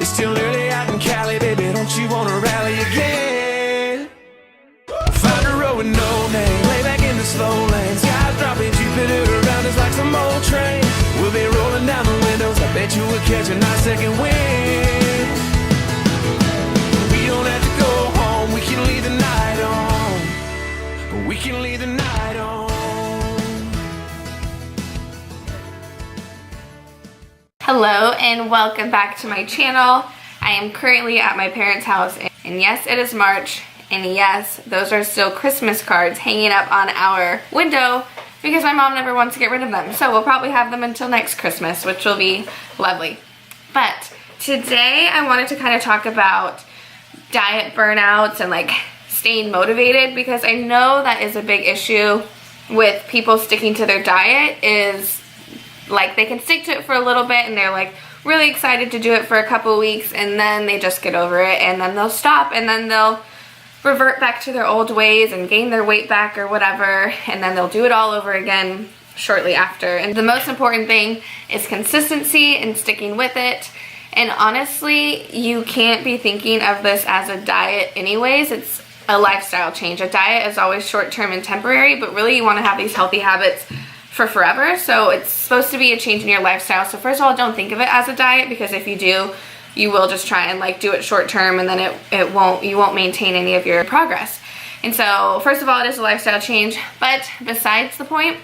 It's still early out in Cali, baby, don't you wanna rally again? Find a road with no name, lay back in the slow lane. Skies dropping, Jupiter around us like some old train. We'll be rolling down the windows, I bet you we'll catch a nice second wind. We don't have to go home, we can leave the night on. We can leave the night on. Hello and welcome back to my channel. I am currently at my parents' house, and yes, it is March, and yes, those are still Christmas cards hanging up on our window because my mom never wants to get rid of them. So we'll probably have them until next Christmas, which will be lovely. But today I wanted to kind of talk about diet burnouts and like staying motivated, because I know that is a big issue with people sticking to their diet. Is like they can stick to it for a little bit and they're like really excited to do it for a couple weeks, and then they just get over it, and then they'll stop, and then they'll revert back to their old ways and gain their weight back or whatever, and then they'll do it all over again shortly after. And the most important thing is consistency and sticking with it. And honestly, you can't be thinking of this as a diet anyways. It's a lifestyle change. A diet is always short-term and temporary, but really you want to have these healthy habits for forever. So it's supposed to be a change in your lifestyle. So first of all, don't think of it as a diet, because if you do, you will just try and like do it short term, and then you won't maintain any of your progress. And so first of all, it is a lifestyle change. But besides the point,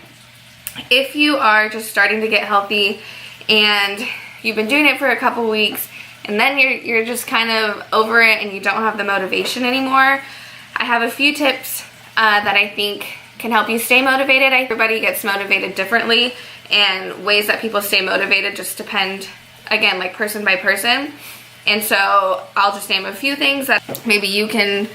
if you are just starting to get healthy and you've been doing it for a couple weeks, and then you're just kind of over it and you don't have the motivation anymore, I have a few tips that I think can help you stay motivated. Everybody gets motivated differently, and ways that people stay motivated just depend, again, like person by person. And so I'll just name a few things that maybe you can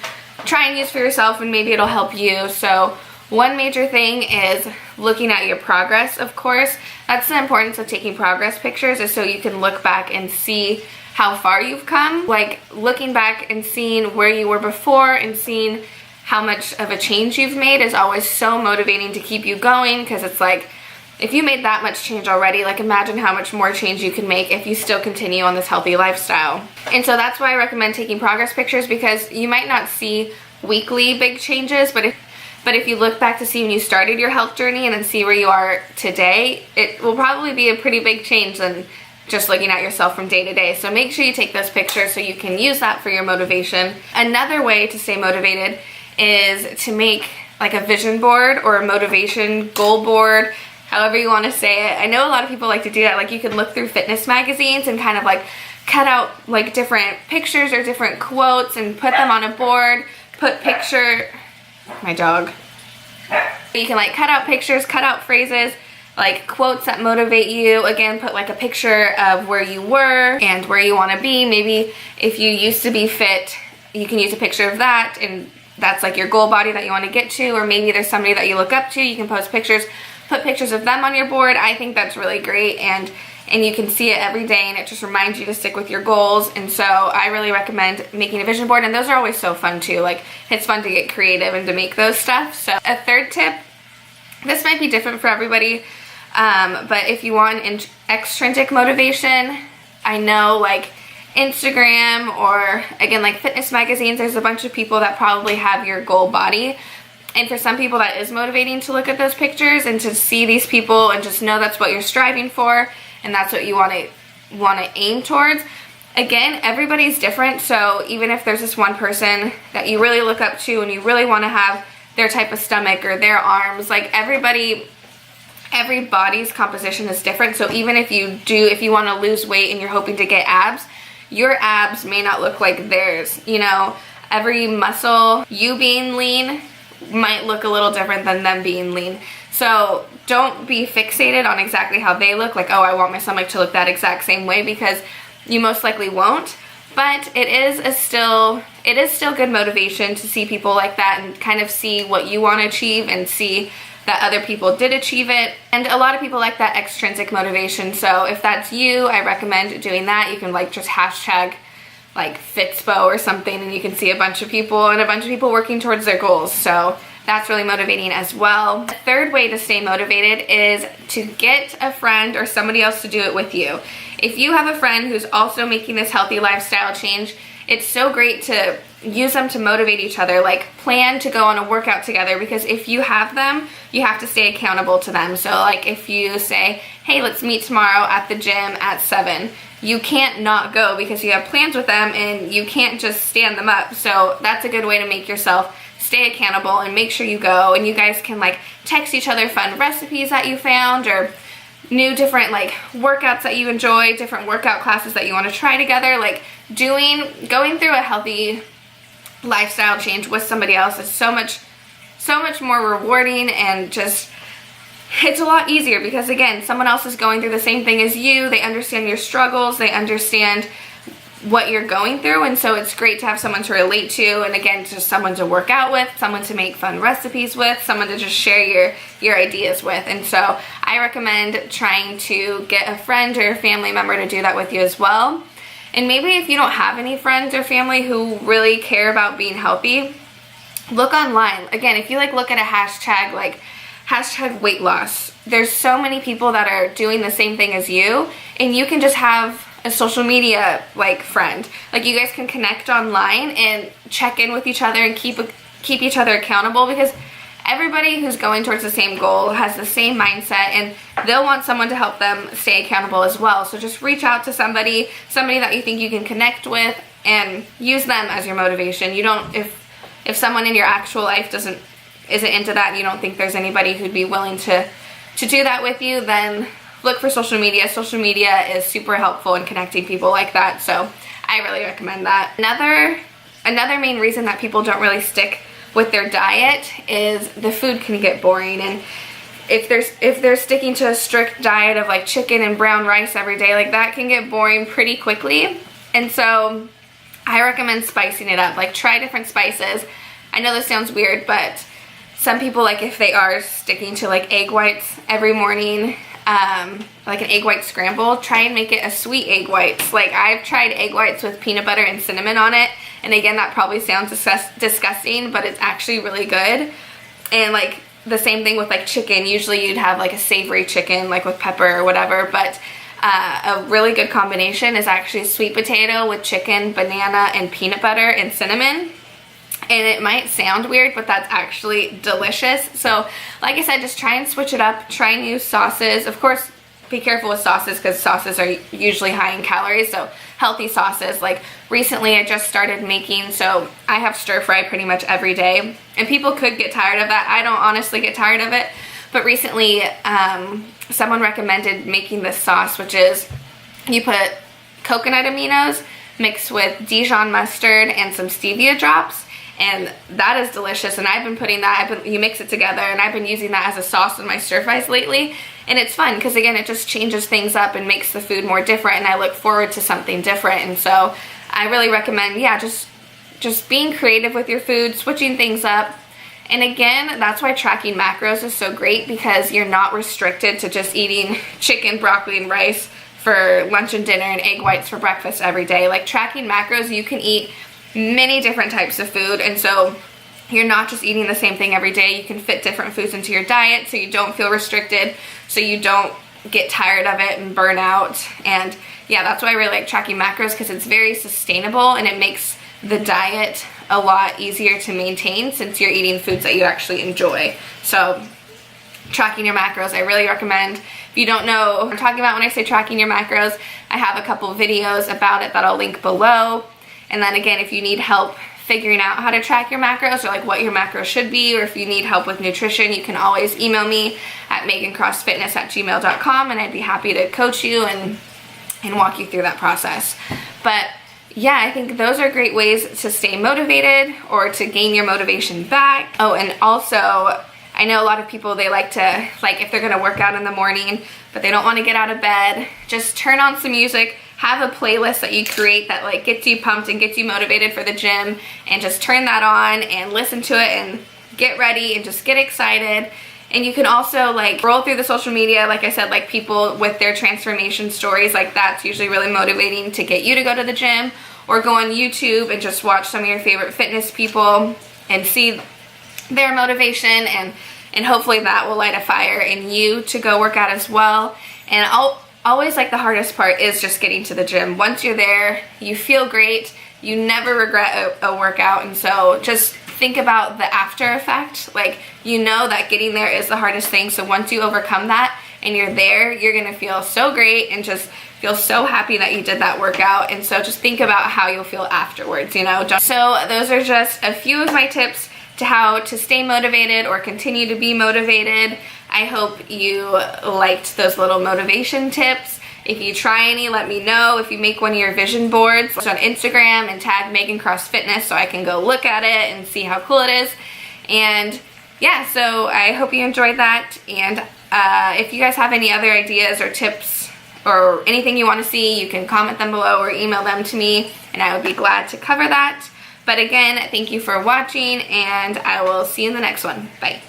try and use for yourself, and maybe it'll help you. So one major thing is looking at your progress, of course. That's the importance of taking progress pictures, is so you can look back and see how far you've come. Like looking back and seeing where you were before and seeing how much of a change you've made is always so motivating to keep you going, because it's like, if you made that much change already, like imagine how much more change you can make if you still continue on this healthy lifestyle. And so that's why I recommend taking progress pictures, because you might not see weekly big changes, but if you look back to see when you started your health journey and then see where you are today, it will probably be a pretty big change than just looking at yourself from day to day. So make sure you take those pictures so you can use that for your motivation. Another way to stay motivated is to make like a vision board or a motivation goal board, however you want to say it. I know a lot of people like to do that. Like you can look through fitness magazines and kind of like cut out like different pictures or different quotes and put them on a board. My dog. You can like cut out pictures, cut out phrases, like quotes that motivate you. Again, put like a picture of where you were and where you want to be. Maybe if you used to be fit, you can use a picture of that, and that's like your goal body that you want to get to. Or maybe there's somebody that you look up to, you can post pictures, put pictures of them on your board. I think that's really great, and you can see it every day, and it just reminds you to stick with your goals. And so I really recommend making a vision board, and those are always so fun too. Like it's fun to get creative and to make those stuff. So a third tip, this might be different for everybody, but if you want extrinsic motivation, I know like Instagram or again like fitness magazines, there's a bunch of people that probably have your goal body, and for some people that is motivating to look at those pictures and to see these people and just know that's what you're striving for and that's what you want to aim towards. Again, everybody's different, so even if there's this one person that you really look up to and you really want to have their type of stomach or their arms, like every body's composition is different. So even if you want to lose weight and you're hoping to get abs, your abs may not look like theirs. You know, every muscle, you being lean might look a little different than them being lean. So don't be fixated on exactly how they look, like, oh, I want my stomach to look that exact same way, because you most likely won't. But it is still good motivation to see people like that and kind of see what you want to achieve and see that other people did achieve it. And a lot of people like that extrinsic motivation. So if that's you, I recommend doing that. You can like just hashtag like Fitspo or something, and you can see a bunch of people working towards their goals. So That's really motivating as well. The third way to stay motivated is to get a friend or somebody else to do it with you. If you have a friend who's also making this healthy lifestyle change, it's so great to use them to motivate each other. Like, plan to go on a workout together, because if you have them, you have to stay accountable to them. So like if you say, hey, let's meet tomorrow at the gym at 7, you can't not go because you have plans with them and you can't just stand them up. So that's a good way to make yourself stay accountable and make sure you go, and you guys can like text each other fun recipes that you found or new different like workouts that you enjoy, different workout classes that you want to try together. Like going through a healthy lifestyle change with somebody else is so much more rewarding, and just it's a lot easier because again, someone else is going through the same thing as you. They understand your struggles, they understand what you're going through, and so it's great to have someone to relate to, and again, just someone to work out with, someone to make fun recipes with, someone to just share your ideas with. And so I recommend trying to get a friend or a family member to do that with you as well. And maybe if you don't have any friends or family who really care about being healthy, look online. Again, if you like look at a hashtag like hashtag weight loss, there's so many people that are doing the same thing as you, and you can just have a social media like friend. Like you guys can connect online and check in with each other and keep each other accountable, because everybody who's going towards the same goal has the same mindset, and they'll want someone to help them stay accountable as well. So just reach out to somebody that you think you can connect with, and use them as your motivation. You don't, if someone in your actual life isn't into that, and you don't think there's anybody who'd be willing to do that with you, then look for social media. Social media is super helpful in connecting people like that, so I really recommend that. Another main reason that people don't really stick with their diet is the food can get boring, and if they're sticking to a strict diet of like chicken and brown rice every day, like that can get boring pretty quickly. And so I recommend spicing it up. Like try different spices. I know this sounds weird, but some people, like if they are sticking to like egg whites every morning, like an egg white scramble, try and make it a sweet egg whites. Like I've tried egg whites with peanut butter and cinnamon on it, and again, that probably sounds disgusting, but it's actually really good. And like the same thing with like chicken. Usually you'd have like a savory chicken like with pepper or whatever, but a really good combination is actually sweet potato with chicken, banana, and peanut butter and cinnamon. And it might sound weird, but that's actually delicious. So like I said, just try and switch it up. Try new sauces. Of course, be careful with sauces because sauces are usually high in calories. So healthy sauces. Like recently I just started making, so I have stir fry pretty much every day. And people could get tired of that. I don't honestly get tired of it. But recently someone recommended making this sauce, which is you put coconut aminos mixed with Dijon mustard and some stevia drops. And that is delicious, and I've been putting that, you mix it together, and I've been using that as a sauce in my stir fries lately, and it's fun because again, it just changes things up and makes the food more different, and I look forward to something different. And so I really recommend, yeah, just being creative with your food, switching things up. And again, that's why tracking macros is so great, because you're not restricted to just eating chicken, broccoli, and rice for lunch and dinner and egg whites for breakfast every day. Like tracking macros, you can eat many different types of food, and so you're not just eating the same thing every day. You can fit different foods into your diet so you don't feel restricted, so you don't get tired of it and burn out. And yeah, that's why I really like tracking macros, because it's very sustainable and it makes the diet a lot easier to maintain since you're eating foods that you actually enjoy. So tracking your macros, I really recommend. If you don't know what I'm talking about when I say tracking your macros, I have a couple videos about it that I'll link below. And then again, if you need help figuring out how to track your macros, or like what your macros should be, or if you need help with nutrition, you can always email me at megancrossfitness@gmail.com, and I'd be happy to coach you and walk you through that process. But yeah, I think those are great ways to stay motivated or to gain your motivation back. Oh, and also I know a lot of people, they like to, like if they're gonna work out in the morning but they don't want to get out of bed, just turn on some music. Have a playlist that you create that like gets you pumped and gets you motivated for the gym, and just turn that on and listen to it and get ready and just get excited. And you can also like roll through the social media, like I said, like people with their transformation stories, like that's usually really motivating to get you to go to the gym. Or go on YouTube and just watch some of your favorite fitness people and see their motivation, and hopefully that will light a fire in you to go work out as well. And always, like, the hardest part is just getting to the gym. Once you're there, you feel great. You never regret a workout, and so just think about the after effect. Like, you know that getting there is the hardest thing, so once you overcome that and you're there, you're gonna feel so great and just feel so happy that you did that workout. And so just think about how you'll feel afterwards, you know. So those are just a few of my tips to how to stay motivated or continue to be motivated. I hope you liked those little motivation tips. If you try any, let me know. If you make one of your vision boards on Instagram and tag megancrossfitness so I can go look at it and see how cool it is. And yeah, so I hope you enjoyed that. And if you guys have any other ideas or tips or anything you want to see, you can comment them below or email them to me, and I would be glad to cover that. But again, thank you for watching, and I will see you in the next one. Bye.